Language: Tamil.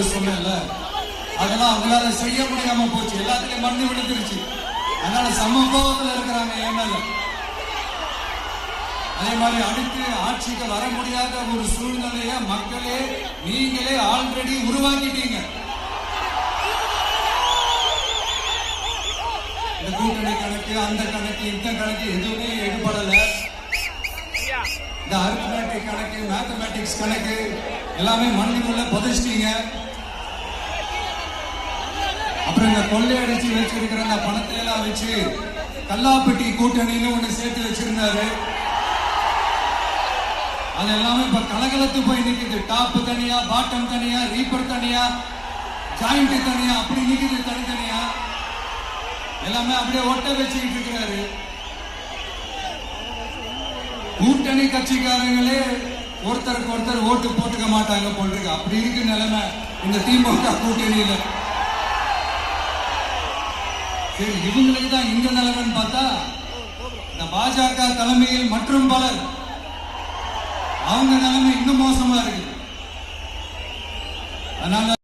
போட்டு சொன்னேன்ல, அதெல்லாம் அவங்களால செய்ய முடியாம போச்சு. எல்லாத்துலயும் மண்ணு விழுந்துருச்சு. அதனால சமபோகத்துல இருக்கிறாங்க என் மேல. அதே மாதிரி அடுத்து ஆட்சிக்கு வர முடியாத ஒரு சூழ்நிலைய மக்களே நீங்களே ஆல்ரெடி உருவாக்கிட்டீங்க. இந்த கூட்டணி கணக்கு, அந்த கணக்கு, இந்த கணக்கு எதுவுமே எடுபடல. இந்த அரித்மெட்டிக் கணக்கு, மேத்தமேட்டிக்ஸ் கணக்கு எல்லாமே மண்ணுக்குள்ள புதைச்சிட்டீங்க. அப்புறம் இந்த கொள்ளையடிச்சு வச்சிருக்கிற அந்த பணத்தை எல்லாம் வச்சு கல்லாப்பட்டி கூட்டணின்னு ஒண்ணு சேர்த்து வச்சிருந்தாரு. அது எல்லாமே இப்ப கலகலத்து போய் நிக்குது. டாப் தனியா, பாட்டம் தனியா, ரீப்பர் தனியா, ஜாயிண்ட் தனியா, அப்படி நிக்குது தனித்தனியா. எல்லாமே அப்படியே ஒட்ட வச்சுக்கிட்டு இருக்கிறாரு. கூட்டணி கட்சிக்காரங்களே ஒருத்தருக்கு ஒருத்தர் ஓட்டு போட்டுக்க மாட்டாங்க போட்டிருக்கு. அப்படி இருக்கு நிலைமை இந்த திமுக கூட்டணியில. சரி, இவங்களுக்கு தான் இந்த நிலைமைன்னு பார்த்தா இந்த பாஜக தலைமையில் மற்றும் பலர் அவங்க நிலைமை இன்னும் மோசமா இருக்கு. அதனால